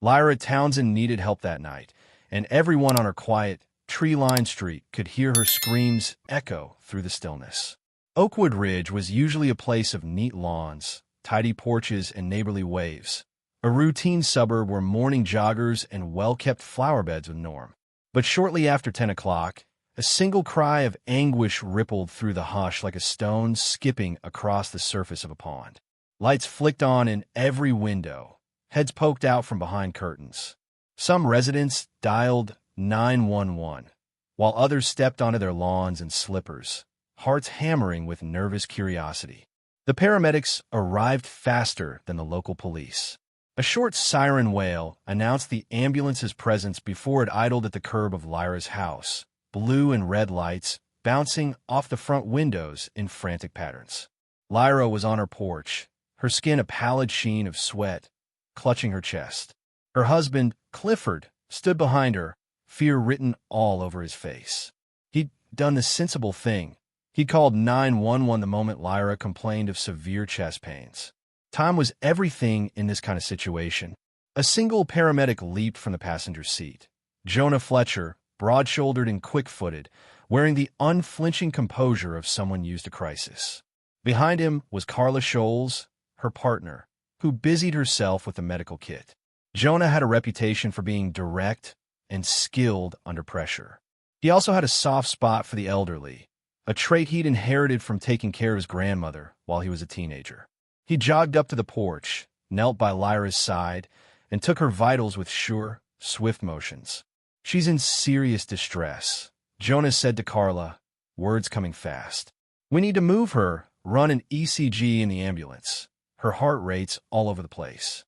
Lyra Townsend needed help that night, and everyone on her quiet, tree-lined street could hear her screams echo through the stillness. Oakwood Ridge was usually a place of neat lawns, tidy porches, and neighborly waves, a routine suburb where morning joggers and well-kept flower beds would norm. But shortly after 10 o'clock, a single cry of anguish rippled through the hush like a stone skipping across the surface of a pond. Lights flicked on in every window, heads poked out from behind curtains. Some residents dialed 911, while others stepped onto their lawns in slippers, hearts hammering with nervous curiosity. The paramedics arrived faster than the local police. A short siren wail announced the ambulance's presence before it idled at the curb of Lyra's house, blue and red lights bouncing off the front windows in frantic patterns. Lyra was on her porch, her skin a pallid sheen of sweat, clutching her chest. Her husband, Clifford, stood behind her, fear written all over his face. He'd done the sensible thing. He called 911 the moment Lyra complained of severe chest pains. Time was everything in this kind of situation. A single paramedic leaped from the passenger seat. Jonah Fletcher, broad-shouldered and quick-footed, wearing the unflinching composure of someone used to crisis. Behind him was Carla Scholes, her partner, who busied herself with the medical kit. Jonah had a reputation for being direct and skilled under pressure. He also had a soft spot for the elderly, a trait he'd inherited from taking care of his grandmother while he was a teenager. He jogged up to the porch, knelt by Lyra's side, and took her vitals with sure, swift motions. "She's in serious distress," Jonah said to Carla, words coming fast. "We need to move her, run an ECG in the ambulance." Her heart rate's all over the place.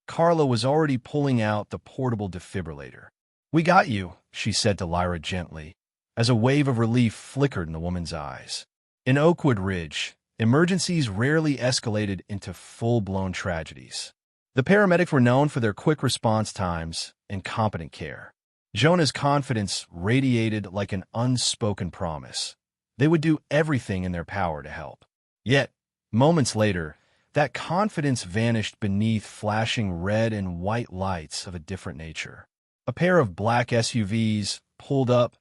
Carla was already pulling out the portable defibrillator. "We got you," she said to Lyra gently, as a wave of relief flickered in the woman's eyes. In Oakwood Ridge, emergencies rarely escalated into full-blown tragedies. The paramedics were known for their quick response times and competent care. Jonah's confidence radiated like an unspoken promise. They would do everything in their power to help. Yet, moments later, that confidence vanished beneath flashing red and white lights of a different nature. A pair of black SUVs pulled up,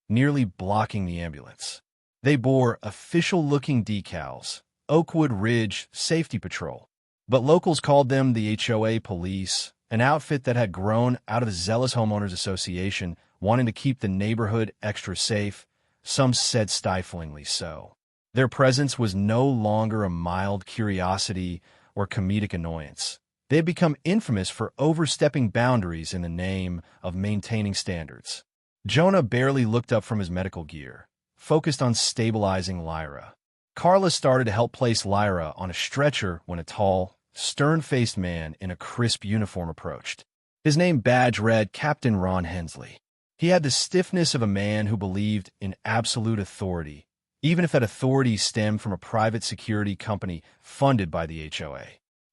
nearly blocking the ambulance. They bore official-looking decals, Oakwood Ridge Safety Patrol, but locals called them the HOA Police, an outfit that had grown out of the zealous homeowners association wanting to keep the neighborhood extra safe, some said stiflingly so. Their presence was no longer a mild curiosity or comedic annoyance. They had become infamous for overstepping boundaries in the name of maintaining standards. Jonah barely looked up from his medical gear, focused on stabilizing Lyra. Carla started to help place Lyra on a stretcher when a tall, stern-faced man in a crisp uniform approached. His name badge-read Captain Ron Hensley. He had the stiffness of a man who believed in absolute authority, even if that authority stemmed from a private security company funded by the HOA.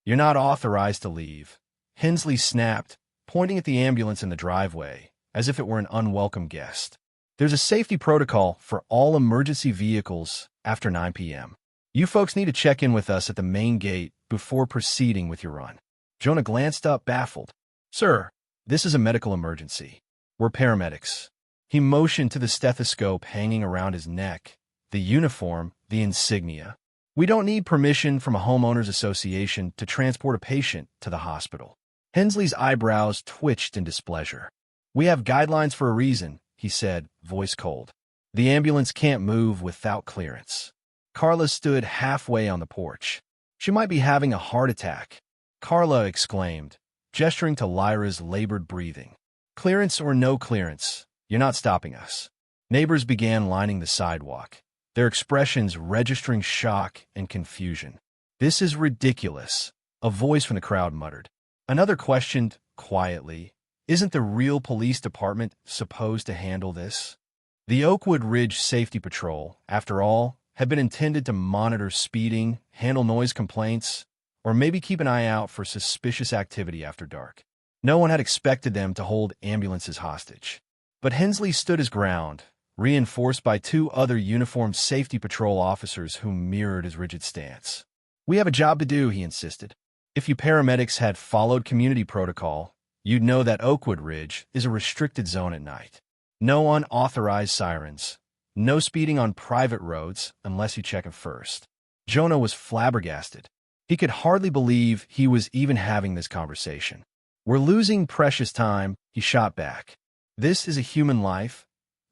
"You're not authorized to leave," Hensley snapped, pointing at the ambulance in the driveway, as if it were an unwelcome guest. "There's a safety protocol for all emergency vehicles after 9 p.m. You folks need to check in with us at the main gate before proceeding with your run." Jonah glanced up, baffled. "Sir, this is a medical emergency. We're paramedics." He motioned to the stethoscope hanging around his neck, the uniform, the insignia. "We don't need permission from a homeowners association to transport a patient to the hospital." Hensley's eyebrows twitched in displeasure. "We have guidelines for a reason," he said, voice cold. "The ambulance can't move without clearance." Carla stood halfway on the porch. "She might be having a heart attack," Carla exclaimed, gesturing to Lyra's labored breathing. "Clearance or no clearance, you're not stopping us." Neighbors began lining the sidewalk, their expressions registering shock and confusion. "This is ridiculous," a voice from the crowd muttered. Another questioned, quietly, "Isn't the real police department supposed to handle this?" The Oakwood Ridge Safety Patrol, after all, had been intended to monitor speeding, handle noise complaints, or maybe keep an eye out for suspicious activity after dark. No one had expected them to hold ambulances hostage. But Hensley stood his ground, reinforced by two other uniformed safety patrol officers who mirrored his rigid stance. "We have a job to do," he insisted. "If you paramedics had followed community protocol, you'd know that Oakwood Ridge is a restricted zone at night. No unauthorized sirens. No speeding on private roads unless you check it first. Jonah was flabbergasted. He could hardly believe he was even having this conversation. "We're losing precious time," he shot back. "This is a human life,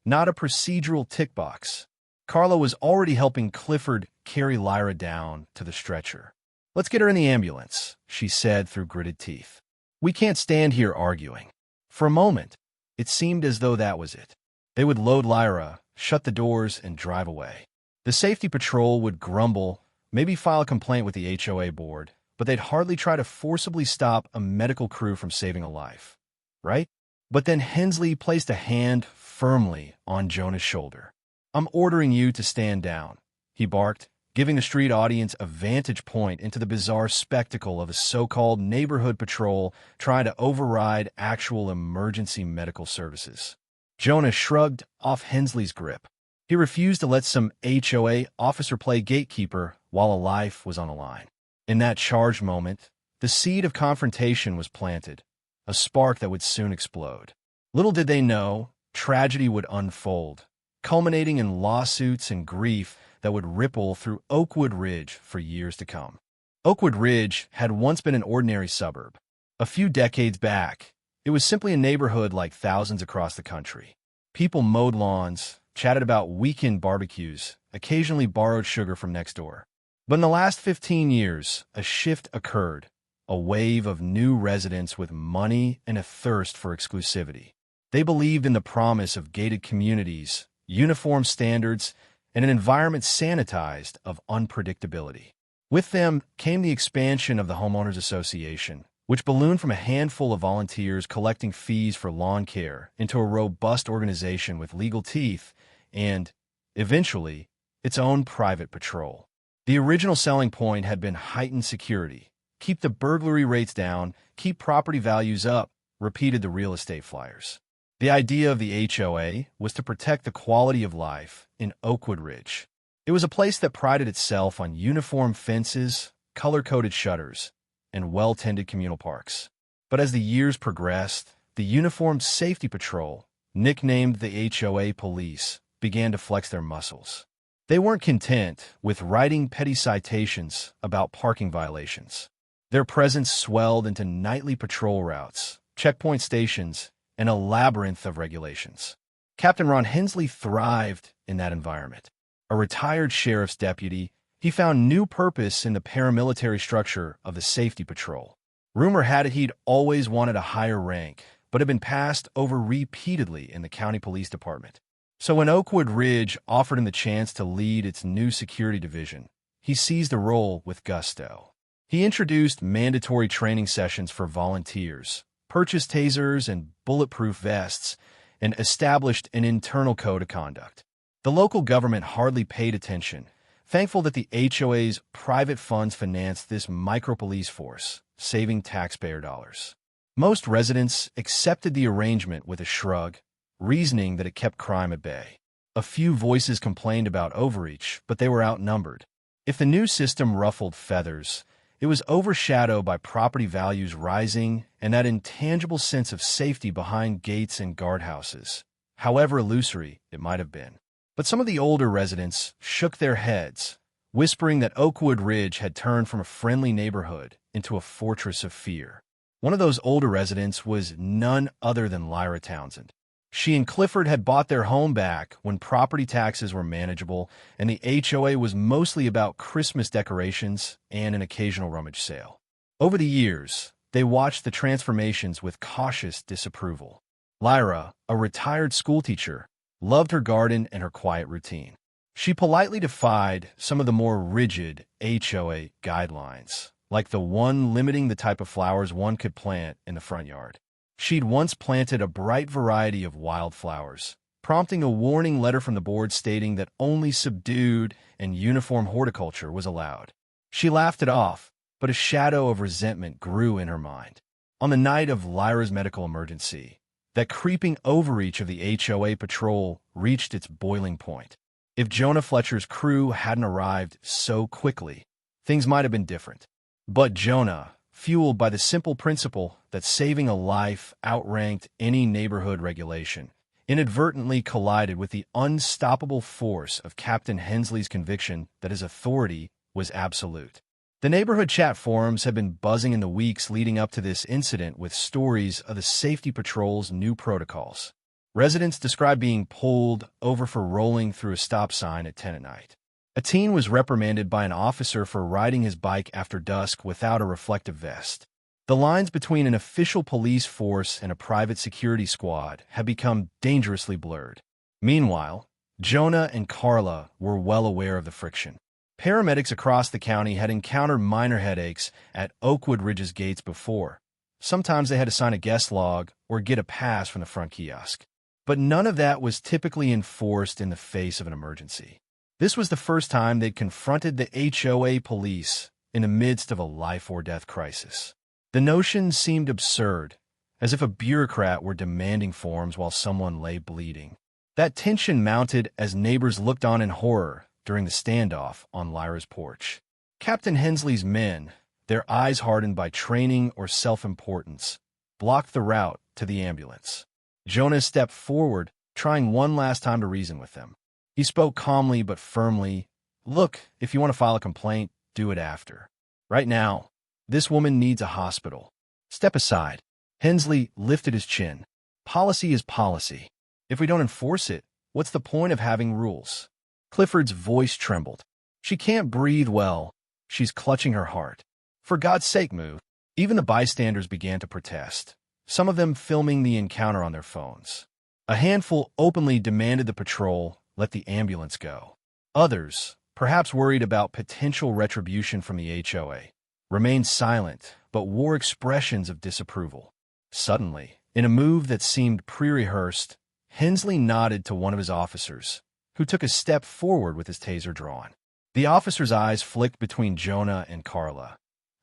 not a procedural tick box." Carla was already helping Clifford carry Lyra down to the stretcher. "Let's get her in the ambulance," she said through gritted teeth. "We can't stand here arguing." For a moment, it seemed as though that was it. They would load Lyra, shut the doors, and drive away. The safety patrol would grumble, maybe file a complaint with the HOA board, but they'd hardly try to forcibly stop a medical crew from saving a life, right? But then Hensley placed a hand firmly on Jonah's shoulder. "I'm ordering you to stand down," he barked, giving the street audience a vantage point into the bizarre spectacle of a so-called neighborhood patrol trying to override actual emergency medical services. Jonah shrugged off Hensley's grip. He refused to let some HOA officer play gatekeeper while a life was on the line. In that charged moment, the seed of confrontation was planted, a spark that would soon explode. Little did they know, tragedy would unfold, culminating in lawsuits and grief that would ripple through Oakwood Ridge for years to come. Oakwood Ridge had once been an ordinary suburb. A few decades back, it was simply a neighborhood like thousands across the country. People mowed lawns, chatted about weekend barbecues, occasionally borrowed sugar from next door. But in the last 15 years, a shift occurred, a wave of new residents with money and a thirst for exclusivity. They believed in the promise of gated communities, uniform standards, and an environment sanitized of unpredictability. With them came the expansion of the Homeowners Association, which ballooned from a handful of volunteers collecting fees for lawn care into a robust organization with legal teeth and, eventually, its own private patrol. The original selling point had been heightened security. "Keep the burglary rates down, keep property values up," repeated the real estate flyers. The idea of the HOA was to protect the quality of life in Oakwood Ridge. It was a place that prided itself on uniform fences, color-coded shutters, and well-tended communal parks. But as the years progressed, the Uniformed Safety Patrol, nicknamed the HOA Police, began to flex their muscles. They weren't content with writing petty citations about parking violations. Their presence swelled into nightly patrol routes, checkpoint stations, and a labyrinth of regulations. Captain Ron Hensley thrived in that environment. A retired sheriff's deputy, he found new purpose in the paramilitary structure of the safety patrol. Rumor had it he'd always wanted a higher rank, but had been passed over repeatedly in the county police department. So when Oakwood Ridge offered him the chance to lead its new security division, he seized the role with gusto. He introduced mandatory training sessions for volunteers, purchased tasers and bulletproof vests, and established an internal code of conduct. The local government hardly paid attention, thankful that the HOA's private funds financed this micro-police force, saving taxpayer dollars. Most residents accepted the arrangement with a shrug, reasoning that it kept crime at bay. A few voices complained about overreach, but they were outnumbered. If the new system ruffled feathers, it was overshadowed by property values rising and that intangible sense of safety behind gates and guardhouses, however illusory it might have been. But some of the older residents shook their heads, whispering that Oakwood Ridge had turned from a friendly neighborhood into a fortress of fear. One of those older residents was none other than Lyra Townsend. She and Clifford had bought their home back when property taxes were manageable and the HOA was mostly about Christmas decorations and an occasional rummage sale. Over the years, they watched the transformations with cautious disapproval. Lyra, a retired schoolteacher, loved her garden and her quiet routine. She politely defied some of the more rigid HOA guidelines, like the one limiting the type of flowers one could plant in the front yard. She'd once planted a bright variety of wildflowers, prompting a warning letter from the board stating that only subdued and uniform horticulture was allowed. She laughed it off, but a shadow of resentment grew in her mind. On the night of Lyra's medical emergency, that creeping overreach of the HOA patrol reached its boiling point. If Jonah Fletcher's crew hadn't arrived so quickly, things might have been different. But Jonah, fueled by the simple principle that saving a life outranked any neighborhood regulation, inadvertently collided with the unstoppable force of Captain Hensley's conviction that his authority was absolute. The neighborhood chat forums had been buzzing in the weeks leading up to this incident with stories of the safety patrol's new protocols. Residents described being pulled over for rolling through a stop sign at 10 at night. A teen was reprimanded by an officer for riding his bike after dusk without a reflective vest. The lines between an official police force and a private security squad had become dangerously blurred. Meanwhile, Jonah and Carla were well aware of the friction. Paramedics across the county had encountered minor headaches at Oakwood Ridge's gates before. Sometimes they had to sign a guest log or get a pass from the front kiosk. But none of that was typically enforced in the face of an emergency. This was the first time they'd confronted the HOA police in the midst of a life-or-death crisis. The notion seemed absurd, as if a bureaucrat were demanding forms while someone lay bleeding. That tension mounted as neighbors looked on in horror during the standoff on Lyra's porch. Captain Hensley's men, their eyes hardened by training or self-importance, blocked the route to the ambulance. Jonah stepped forward, trying one last time to reason with them. He spoke calmly but firmly. "Look, if you want to file a complaint, do it after. Right now, this woman needs a hospital. Step aside." Hensley lifted his chin. "Policy is policy. If we don't enforce it, what's the point of having rules?" Clifford's voice trembled. "She can't breathe well. She's clutching her heart. For God's sake, move." Even the bystanders began to protest, some of them filming the encounter on their phones. A handful openly demanded the patrol let the ambulance go. Others, perhaps worried about potential retribution from the HOA, remained silent but wore expressions of disapproval. Suddenly, in a move that seemed pre-rehearsed, Hensley nodded to one of his officers, who took a step forward with his taser drawn. The officer's eyes flicked between Jonah and Carla,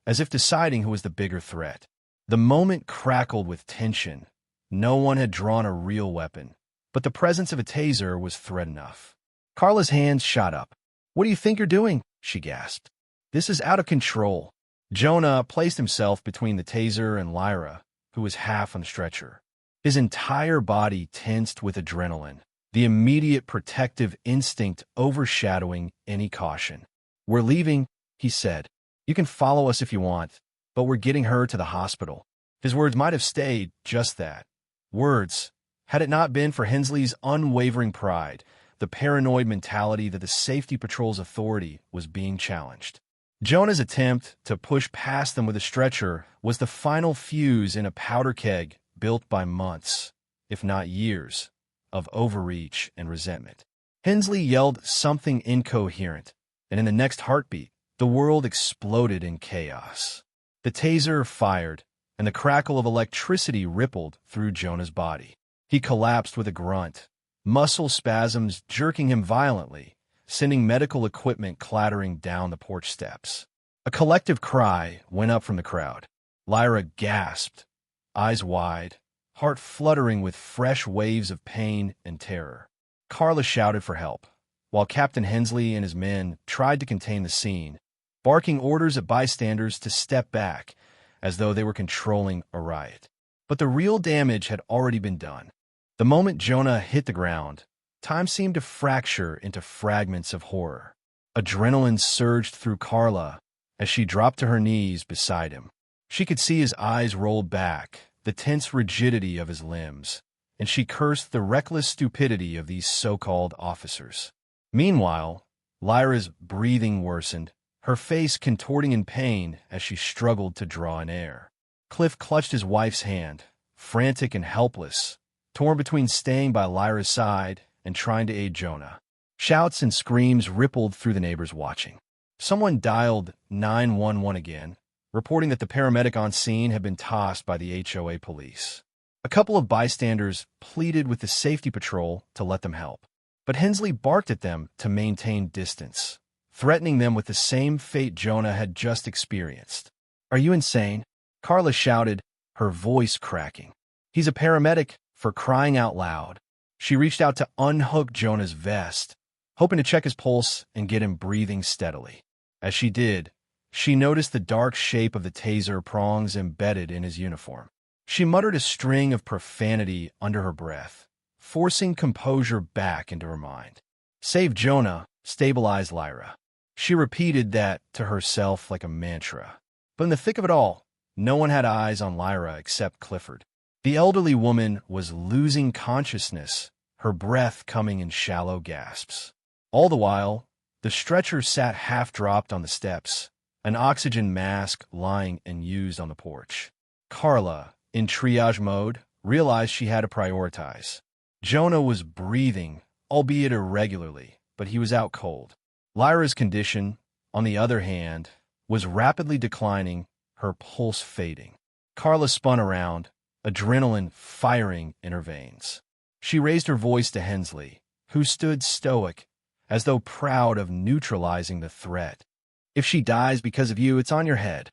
as if deciding who was the bigger threat. The moment crackled with tension. No one had drawn a real weapon, but the presence of a taser was threat enough. Carla's hands shot up. "What do you think you're doing?" she gasped. "This is out of control." Jonah placed himself between the taser and Lyra, who was half on the stretcher. His entire body tensed with adrenaline, the immediate protective instinct overshadowing any caution. "We're leaving," he said. "You can follow us if you want, but we're getting her to the hospital." His words might have stayed just that. Words, had it not been for Hensley's unwavering pride, the paranoid mentality that the safety patrol's authority was being challenged. Jonah's attempt to push past them with a stretcher was the final fuse in a powder keg built by months, if not years, of overreach and resentment. Hensley yelled something incoherent, and in the next heartbeat, the world exploded in chaos. The taser fired, and the crackle of electricity rippled through Jonah's body. He collapsed with a grunt, muscle spasms jerking him violently, sending medical equipment clattering down the porch steps. A collective cry went up from the crowd. Lyra gasped, eyes wide, heart fluttering with fresh waves of pain and terror. Carla shouted for help, while Captain Hensley and his men tried to contain the scene, barking orders at bystanders to step back as though they were controlling a riot. But the real damage had already been done. The moment Jonah hit the ground, time seemed to fracture into fragments of horror. Adrenaline surged through Carla as she dropped to her knees beside him. She could see his eyes roll back, the tense rigidity of his limbs, and she cursed the reckless stupidity of these so-called officers. Meanwhile, Lyra's breathing worsened, her face contorting in pain as she struggled to draw in air. Cliff clutched his wife's hand, frantic and helpless, torn between staying by Lyra's side and trying to aid Jonah. Shouts and screams rippled through the neighbors watching. Someone dialed 911 again, reporting that the paramedic on scene had been tossed by the HOA police. A couple of bystanders pleaded with the safety patrol to let them help, but Hensley barked at them to maintain distance, threatening them with the same fate Jonah had just experienced. "Are you insane?" Carla shouted, her voice cracking. "He's a paramedic, for crying out loud." She reached out to unhook Jonah's vest, hoping to check his pulse and get him breathing steadily. As she did, She noticed the dark shape of the taser prongs embedded in his uniform. She muttered a string of profanity under her breath, forcing composure back into her mind. Save Jonah, stabilize Lyra. She repeated that to herself like a mantra. But in the thick of it all, no one had eyes on Lyra except Clifford. The elderly woman was losing consciousness, her breath coming in shallow gasps. All the while, the stretcher sat half-dropped on the steps, an oxygen mask lying unused on the porch. Carla, in triage mode, realized she had to prioritize. Jonah was breathing, albeit irregularly, but he was out cold. Lyra's condition, on the other hand, was rapidly declining, her pulse fading. Carla spun around, adrenaline firing in her veins. She raised her voice to Hensley, who stood stoic, as though proud of neutralizing the threat. If she dies because of you, it's on your head.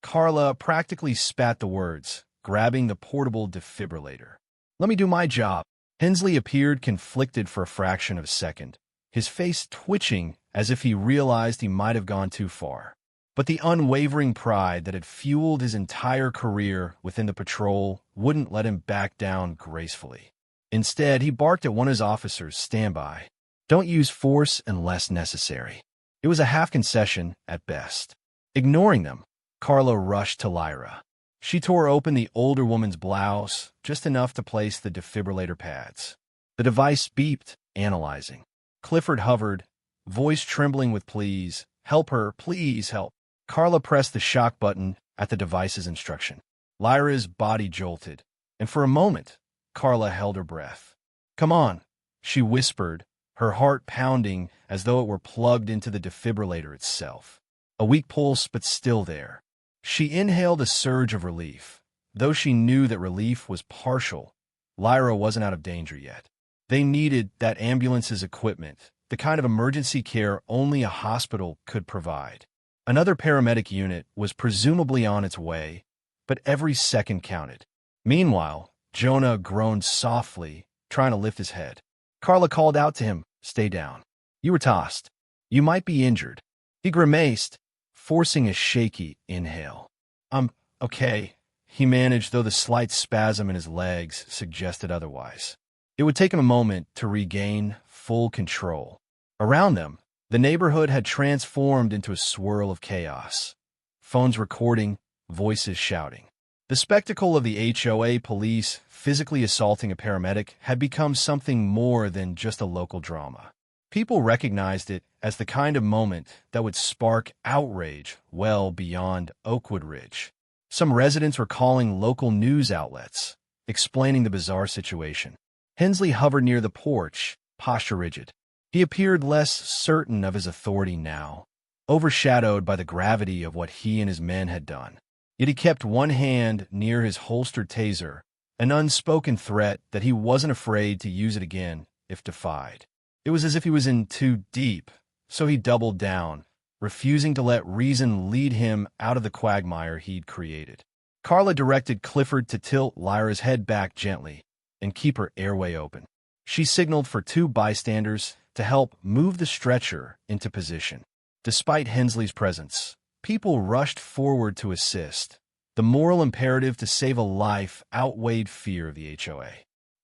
Carla practically spat the words, grabbing the portable defibrillator. Let me do my job. Hensley appeared conflicted for a fraction of a second, his face twitching as if he realized he might have gone too far. But the unwavering pride that had fueled his entire career within the patrol wouldn't let him back down gracefully. Instead, he barked at one of his officers, "Stand by. Don't use force unless necessary." It was a half concession at best. Ignoring them, Carla rushed to Lyra. She tore open the older woman's blouse, just enough to place the defibrillator pads. The device beeped, analyzing. Clifford hovered, voice trembling with pleas. "Help her, please help." Carla pressed the shock button at the device's instruction. Lyra's body jolted, and for a moment, Carla held her breath. "Come on," she whispered, her heart pounding as though it were plugged into the defibrillator itself. A weak pulse, but still there. She inhaled a surge of relief. Though she knew that relief was partial, Lyra wasn't out of danger yet. They needed that ambulance's equipment, the kind of emergency care only a hospital could provide. Another paramedic unit was presumably on its way, but every second counted. Meanwhile, Jonah groaned softly, trying to lift his head. Carla called out to him, "Stay down. You were tossed. You might be injured." He grimaced, forcing a shaky inhale. "I'm okay," he managed, though the slight spasm in his legs suggested otherwise. It would take him a moment to regain full control. Around them, the neighborhood had transformed into a swirl of chaos. Phones recording, voices shouting. The spectacle of the HOA police physically assaulting a paramedic had become something more than just a local drama. People recognized it as the kind of moment that would spark outrage well beyond Oakwood Ridge. Some residents were calling local news outlets, explaining the bizarre situation. Hensley hovered near the porch, posture rigid. He appeared less certain of his authority now, overshadowed by the gravity of what he and his men had done. Yet he kept one hand near his holstered taser, an unspoken threat that he wasn't afraid to use it again if defied. It was as if he was in too deep, so he doubled down, refusing to let reason lead him out of the quagmire he'd created. Carla directed Clifford to tilt Lyra's head back gently and keep her airway open. She signaled for two bystanders to help move the stretcher into position. Despite Hensley's presence, people rushed forward to assist. The moral imperative to save a life outweighed fear of the HOA.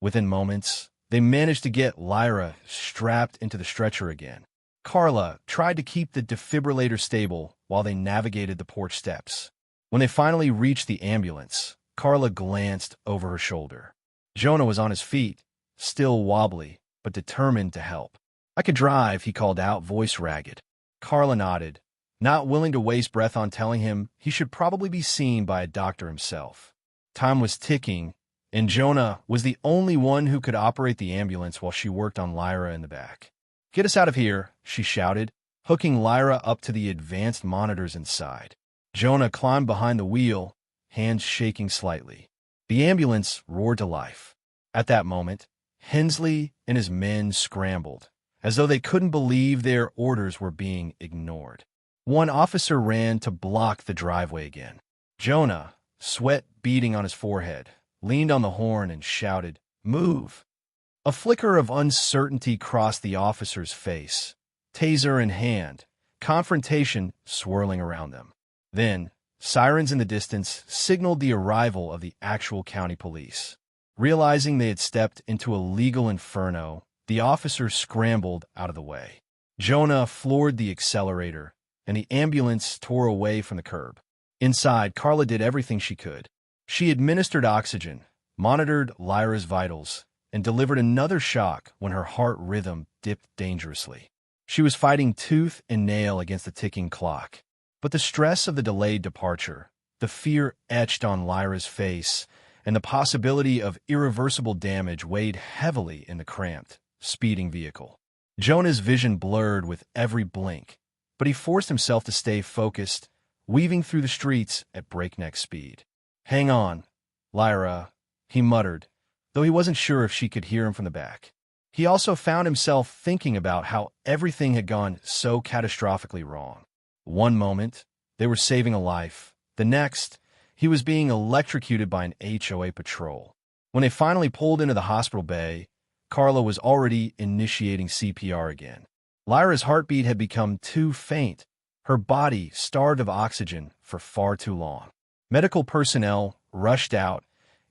Within moments, they managed to get Lyra strapped into the stretcher again. Carla tried to keep the defibrillator stable while they navigated the porch steps. When they finally reached the ambulance, Carla glanced over her shoulder. Jonah was on his feet, still wobbly, but determined to help. "I could drive," he called out, voice ragged. Carla nodded, not willing to waste breath on telling him he should probably be seen by a doctor himself. Time was ticking, and Jonah was the only one who could operate the ambulance while she worked on Lyra in the back. "Get us out of here," she shouted, hooking Lyra up to the advanced monitors inside. Jonah climbed behind the wheel, hands shaking slightly. The ambulance roared to life. At that moment, Hensley and his men scrambled, as though they couldn't believe their orders were being ignored. One officer ran to block the driveway again. Jonah, sweat beading on his forehead, leaned on the horn and shouted, "Move!" A flicker of uncertainty crossed the officer's face, taser in hand, confrontation swirling around them. Then, sirens in the distance signaled the arrival of the actual county police. Realizing they had stepped into a legal inferno, the officers scrambled out of the way. Jonah floored the accelerator, and the ambulance tore away from the curb. Inside, Carla did everything she could. She administered oxygen, monitored Lyra's vitals, and delivered another shock when her heart rhythm dipped dangerously. She was fighting tooth and nail against the ticking clock. But the stress of the delayed departure, the fear etched on Lyra's face, and the possibility of irreversible damage weighed heavily in the cramped, speeding vehicle. Jonah's vision blurred with every blink, but he forced himself to stay focused, weaving through the streets at breakneck speed. "Hang on, Lyra," he muttered, though he wasn't sure if she could hear him from the back. He also found himself thinking about how everything had gone so catastrophically wrong. One moment, they were saving a life. The next, he was being electrocuted by an HOA patrol. When they finally pulled into the hospital bay, Carla was already initiating CPR again. Lyra's heartbeat had become too faint, her body starved of oxygen for far too long. Medical personnel rushed out,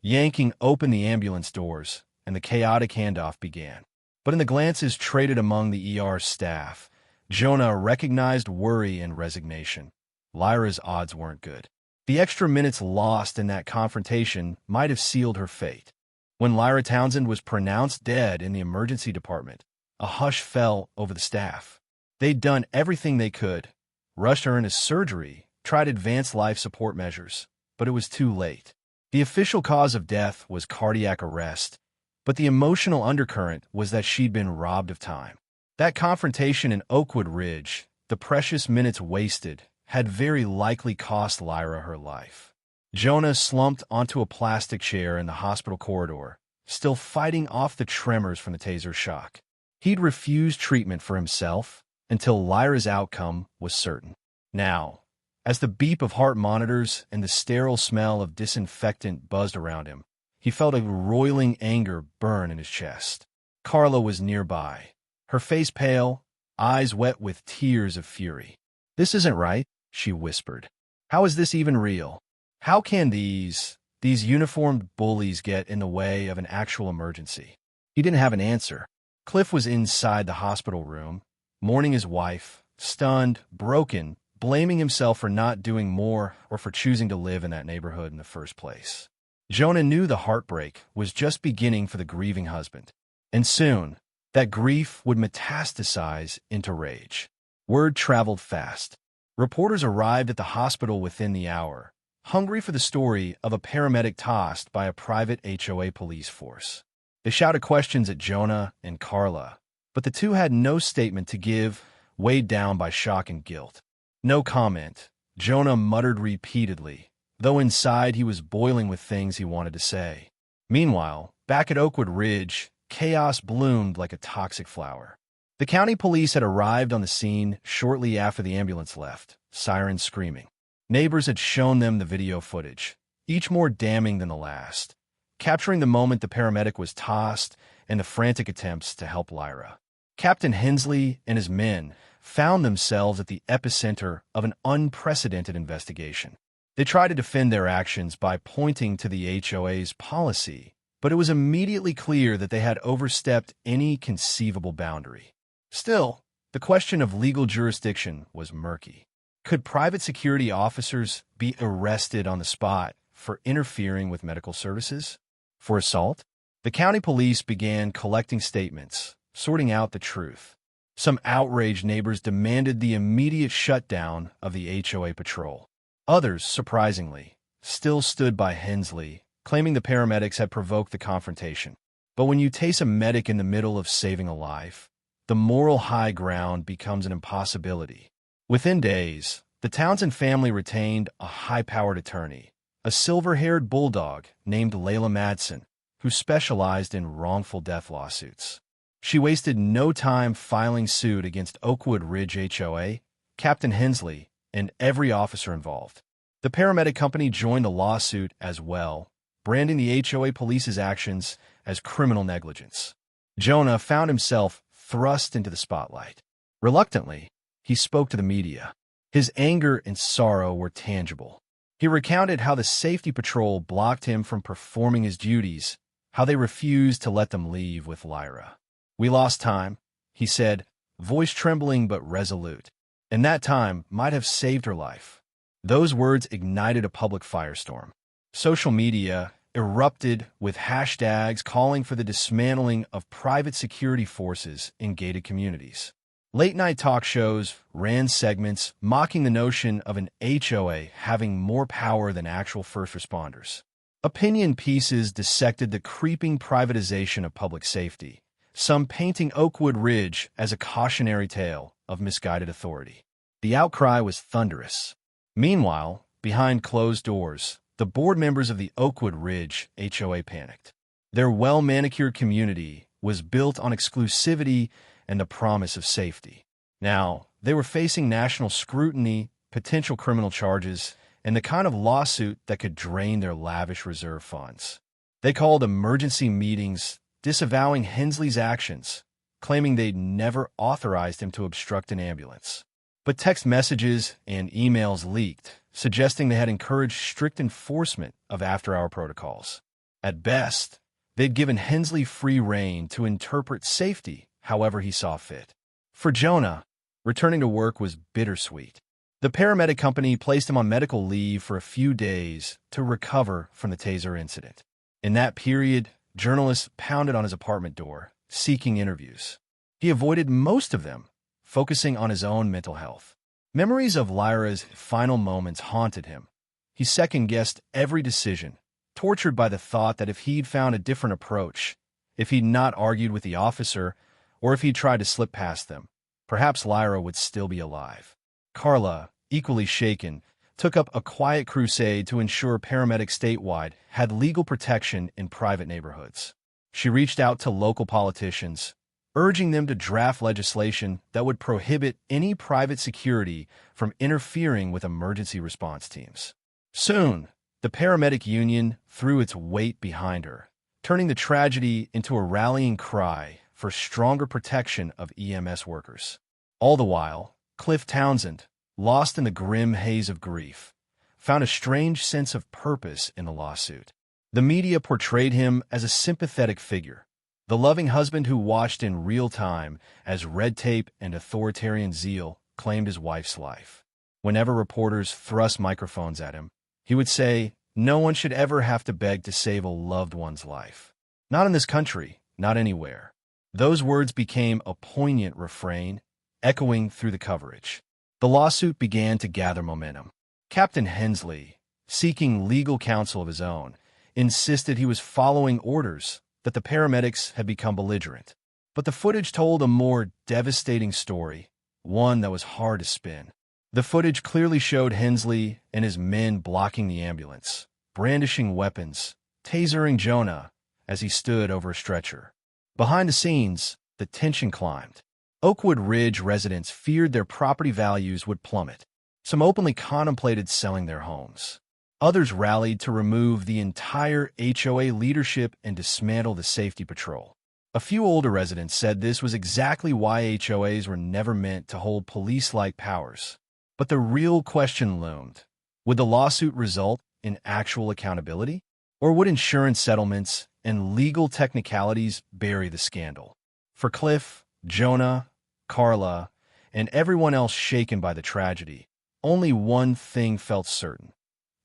yanking open the ambulance doors, and the chaotic handoff began. But in the glances traded among the ER staff, Jonah recognized worry and resignation. Lyra's odds weren't good. The extra minutes lost in that confrontation might have sealed her fate. When Lyra Townsend was pronounced dead in the emergency department, a hush fell over the staff. They'd done everything they could, rushed her into surgery, tried advanced life support measures, but it was too late. The official cause of death was cardiac arrest, but the emotional undercurrent was that she'd been robbed of time. That confrontation in Oakwood Ridge, the precious minutes wasted, had very likely cost Lyra her life. Jonah slumped onto a plastic chair in the hospital corridor, still fighting off the tremors from the taser shock. He'd refused treatment for himself until Lyra's outcome was certain. Now, as the beep of heart monitors and the sterile smell of disinfectant buzzed around him, he felt a roiling anger burn in his chest. Carla was nearby, her face pale, eyes wet with tears of fury. "This isn't right," she whispered. "How is this even real? How can these uniformed bullies get in the way of an actual emergency?" He didn't have an answer. Cliff was inside the hospital room, mourning his wife, stunned, broken, blaming himself for not doing more or for choosing to live in that neighborhood in the first place. Jonah knew the heartbreak was just beginning for the grieving husband, and soon, that grief would metastasize into rage. Word traveled fast. Reporters arrived at the hospital within the hour, hungry for the story of a paramedic tossed by a private HOA police force. They shouted questions at Jonah and Carla, but the two had no statement to give, weighed down by shock and guilt. "No comment," Jonah muttered repeatedly, though inside he was boiling with things he wanted to say. Meanwhile, back at Oakwood Ridge, chaos bloomed like a toxic flower. The county police had arrived on the scene shortly after the ambulance left, sirens screaming. Neighbors had shown them the video footage, each more damning than the last, capturing the moment the paramedic was tossed and the frantic attempts to help Lyra. Captain Hensley and his men found themselves at the epicenter of an unprecedented investigation. They tried to defend their actions by pointing to the HOA's policy, but it was immediately clear that they had overstepped any conceivable boundary. Still, the question of legal jurisdiction was murky. Could private security officers be arrested on the spot for interfering with medical services? For assault? The county police began collecting statements, sorting out the truth. Some outraged neighbors demanded the immediate shutdown of the HOA patrol. Others, surprisingly, still stood by Hensley, claiming the paramedics had provoked the confrontation. But when you tase a medic in the middle of saving a life, the moral high ground becomes an impossibility. Within days, the Townsend family retained a high-powered attorney, a silver-haired bulldog named Layla Madsen, who specialized in wrongful death lawsuits. She wasted no time filing suit against Oakwood Ridge HOA, Captain Hensley, and every officer involved. The paramedic company joined the lawsuit as well, branding the HOA police's actions as criminal negligence. Jonah found himself thrust into the spotlight. Reluctantly, he spoke to the media. His anger and sorrow were tangible. He recounted how the safety patrol blocked him from performing his duties, how they refused to let them leave with Lyra. "We lost time," he said, voice trembling but resolute. "And that time might have saved her life." Those words ignited a public firestorm. Social media erupted with hashtags calling for the dismantling of private security forces in gated communities. Late-night talk shows ran segments mocking the notion of an HOA having more power than actual first responders. Opinion pieces dissected the creeping privatization of public safety, some painting Oakwood Ridge as a cautionary tale of misguided authority. The outcry was thunderous. Meanwhile, behind closed doors, the board members of the Oakwood Ridge HOA panicked. Their well-manicured community was built on exclusivity and the promise of safety. Now, they were facing national scrutiny, potential criminal charges, and the kind of lawsuit that could drain their lavish reserve funds. They called emergency meetings, disavowing Hensley's actions, claiming they'd never authorized him to obstruct an ambulance. But text messages and emails leaked, suggesting they had encouraged strict enforcement of after-hour protocols. At best, they'd given Hensley free rein to interpret safety however he saw fit. For Jonah, returning to work was bittersweet. The paramedic company placed him on medical leave for a few days to recover from the taser incident. In that period, journalists pounded on his apartment door, seeking interviews. He avoided most of them, focusing on his own mental health. Memories of Lyra's final moments haunted him. He second-guessed every decision, tortured by the thought that if he'd found a different approach, if he'd not argued with the officer, or if he'd tried to slip past them, perhaps Lyra would still be alive. Carla, equally shaken, took up a quiet crusade to ensure paramedics statewide had legal protection in private neighborhoods. She reached out to local politicians, urging them to draft legislation that would prohibit any private security from interfering with emergency response teams. Soon, the paramedic union threw its weight behind her, turning the tragedy into a rallying cry for stronger protection of EMS workers. All the while, Cliff Townsend, lost in the grim haze of grief, found a strange sense of purpose in the lawsuit. The media portrayed him as a sympathetic figure, the loving husband who watched in real time as red tape and authoritarian zeal claimed his wife's life. Whenever reporters thrust microphones at him, he would say, "No one should ever have to beg to save a loved one's life. Not in this country, not anywhere." Those words became a poignant refrain, echoing through the coverage. The lawsuit began to gather momentum. Captain Hensley, seeking legal counsel of his own, insisted he was following orders, that the paramedics had become belligerent. But the footage told a more devastating story, one that was hard to spin. The footage clearly showed Hensley and his men blocking the ambulance, brandishing weapons, tasering Jonah as he stood over a stretcher. Behind the scenes, the tension climbed. Oakwood Ridge residents feared their property values would plummet. Some openly contemplated selling their homes. Others rallied to remove the entire HOA leadership and dismantle the safety patrol. A few older residents said this was exactly why HOAs were never meant to hold police-like powers. But the real question loomed. Would the lawsuit result in actual accountability? Or would insurance settlements and legal technicalities bury the scandal? For Cliff, Jonah, Carla, and everyone else shaken by the tragedy, only one thing felt certain.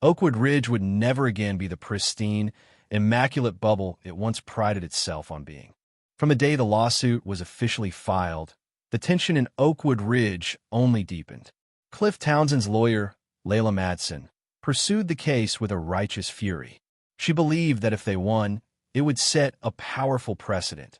Oakwood Ridge would never again be the pristine, immaculate bubble it once prided itself on being. From the day the lawsuit was officially filed, the tension in Oakwood Ridge only deepened. Cliff Townsend's lawyer, Layla Madsen, pursued the case with a righteous fury. She believed that if they won, it would set a powerful precedent,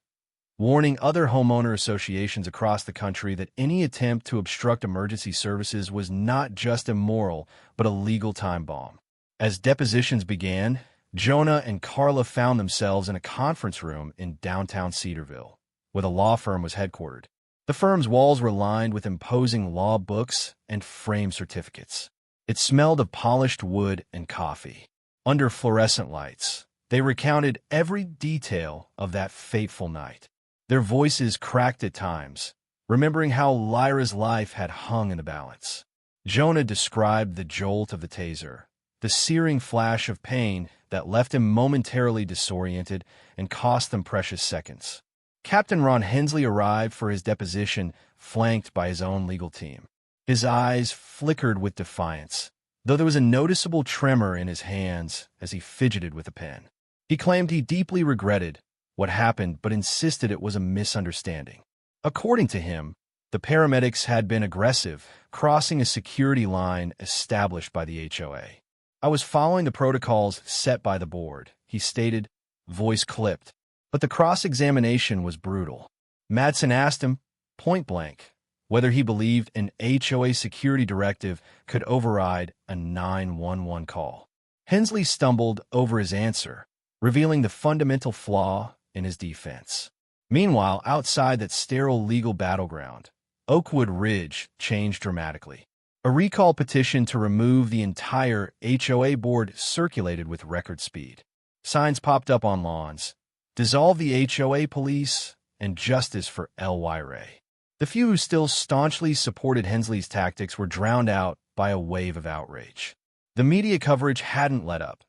warning other homeowner associations across the country that any attempt to obstruct emergency services was not just immoral, but a legal time bomb. As depositions began, Jonah and Carla found themselves in a conference room in downtown Cedarville, where the law firm was headquartered. The firm's walls were lined with imposing law books and framed certificates. It smelled of polished wood and coffee. Under fluorescent lights, they recounted every detail of that fateful night. Their voices cracked at times, remembering how Lyra's life had hung in the balance. Jonah described the jolt of the taser, the searing flash of pain that left him momentarily disoriented and cost them precious seconds. Captain Ron Hensley arrived for his deposition, flanked by his own legal team. His eyes flickered with defiance, though there was a noticeable tremor in his hands as he fidgeted with a pen. He claimed he deeply regretted what happened but insisted it was a misunderstanding. According to him, the paramedics had been aggressive, crossing a security line established by the HOA. "I was following the protocols set by the board," he stated, voice clipped. But the cross-examination was brutal. Madsen asked him, point blank, whether he believed an HOA security directive could override a 911 call. Hensley stumbled over his answer, revealing the fundamental flaw in his defense. Meanwhile, outside that sterile legal battleground, Oakwood Ridge changed dramatically. A recall petition to remove the entire HOA board circulated with record speed. Signs popped up on lawns: "Dissolve the HOA police," and "Justice for L.Y. Ray." The few who still staunchly supported Hensley's tactics were drowned out by a wave of outrage. The media coverage hadn't let up.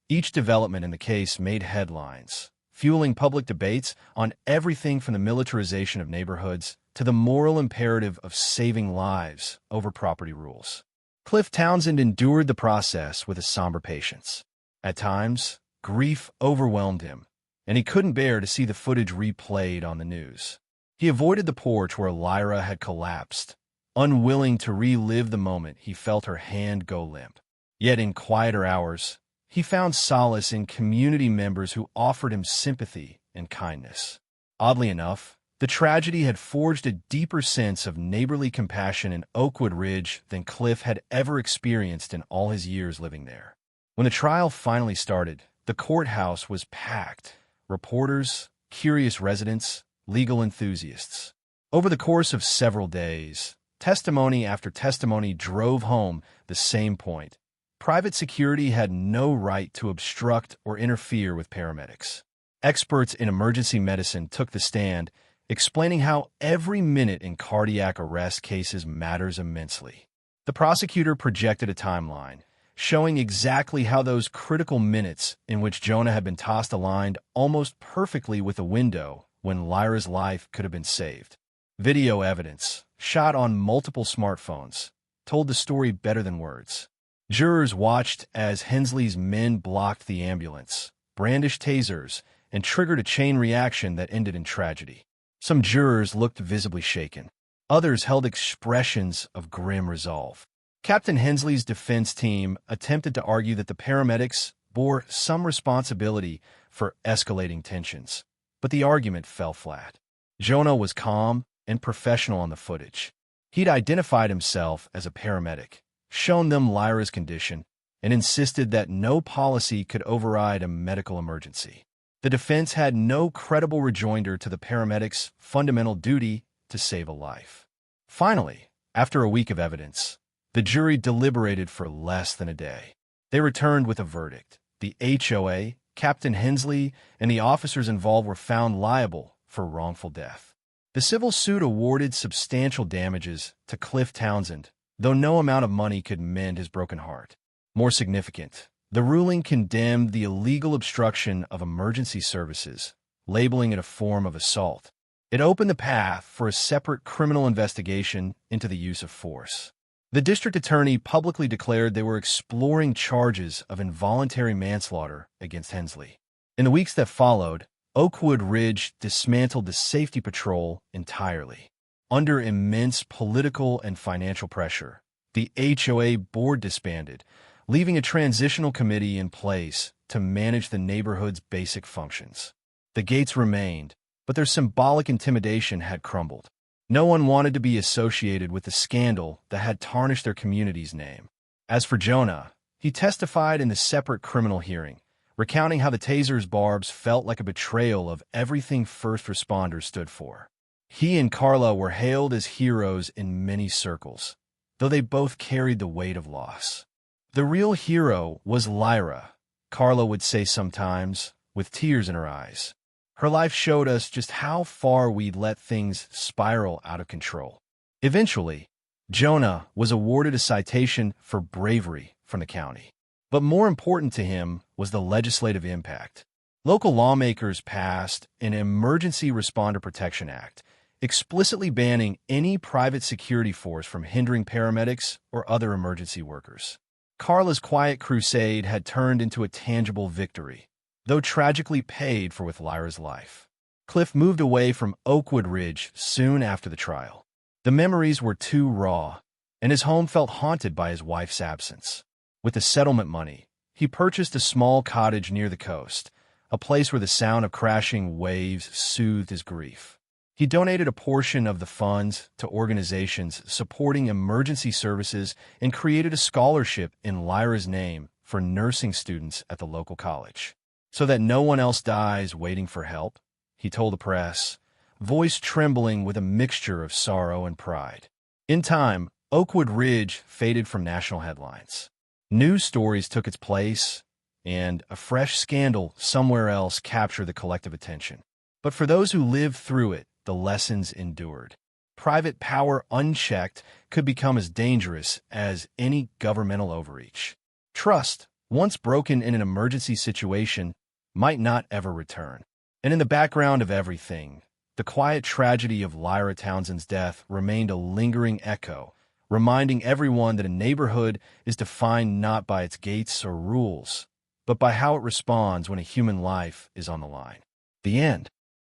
Each development in the case made headlines, fueling public debates on everything from the militarization of neighborhoods to the moral imperative of saving lives over property rules. Cliff Townsend endured the process with a somber patience. At times, grief overwhelmed him, and he couldn't bear to see the footage replayed on the news. He avoided the porch where Lyra had collapsed, unwilling to relive the moment he felt her hand go limp. Yet in quieter hours, he found solace in community members who offered him sympathy and kindness. Oddly enough, the tragedy had forged a deeper sense of neighborly compassion in Oakwood Ridge than Cliff had ever experienced in all his years living there. When the trial finally started, the courthouse was packed. Reporters, curious residents, legal enthusiasts. Over the course of several days, testimony after testimony drove home the same point. Private security had no right to obstruct or interfere with paramedics. Experts in emergency medicine took the stand, explaining how every minute in cardiac arrest cases matters immensely. The prosecutor projected a timeline, showing exactly how those critical minutes in which Jonah had been tossed aligned almost perfectly with a window when Lyra's life could have been saved. Video evidence, shot on multiple smartphones, told the story better than words. Jurors watched as Hensley's men blocked the ambulance, brandished tasers, and triggered a chain reaction that ended in tragedy. Some jurors looked visibly shaken. Others held expressions of grim resolve. Captain Hensley's defense team attempted to argue that the paramedics bore some responsibility for escalating tensions, but the argument fell flat. Jonah was calm and professional on the footage. He'd identified himself as a paramedic, shown them Lyra's condition, and insisted that no policy could override a medical emergency. The defense had no credible rejoinder to the paramedics' fundamental duty to save a life. Finally, after a week of evidence, the jury deliberated for less than a day. They returned with a verdict. The HOA, Captain Hensley, and the officers involved were found liable for wrongful death. The civil suit awarded substantial damages to Cliff Townsend, though no amount of money could mend his broken heart. More significant, the ruling condemned the illegal obstruction of emergency services, labeling it a form of assault. It opened the path for a separate criminal investigation into the use of force. The district attorney publicly declared they were exploring charges of involuntary manslaughter against Hensley. In the weeks that followed, Oakwood Ridge dismantled the safety patrol entirely. Under immense political and financial pressure, the HOA board disbanded, leaving a transitional committee in place to manage the neighborhood's basic functions. The gates remained, but their symbolic intimidation had crumbled. No one wanted to be associated with the scandal that had tarnished their community's name. As for Jonah, he testified in the separate criminal hearing, recounting how the taser's barbs felt like a betrayal of everything first responders stood for. He and Carla were hailed as heroes in many circles, though they both carried the weight of loss. The real hero was Lyra, Carla would say sometimes, with tears in her eyes. Her life showed us just how far we'd let things spiral out of control. Eventually, Jonah was awarded a citation for bravery from the county. But more important to him was the legislative impact. Local lawmakers passed an Emergency Responder Protection Act, explicitly banning any private security force from hindering paramedics or other emergency workers. Carla's quiet crusade had turned into a tangible victory, though tragically paid for with Lyra's life. Cliff moved away from Oakwood Ridge soon after the trial. The memories were too raw, and his home felt haunted by his wife's absence. With the settlement money, he purchased a small cottage near the coast, a place where the sound of crashing waves soothed his grief. He donated a portion of the funds to organizations supporting emergency services and created a scholarship in Lyra's name for nursing students at the local college. So that no one else dies waiting for help, he told the press, voice trembling with a mixture of sorrow and pride. In time, Oakwood Ridge faded from national headlines. News stories took its place, and a fresh scandal somewhere else captured the collective attention. But for those who lived through it, the lessons endured. Private power unchecked could become as dangerous as any governmental overreach. Trust, once broken in an emergency situation, might not ever return. And in the background of everything, the quiet tragedy of Lyra Townsend's death remained a lingering echo, reminding everyone that a neighborhood is defined not by its gates or rules, but by how it responds when a human life is on the line. The end.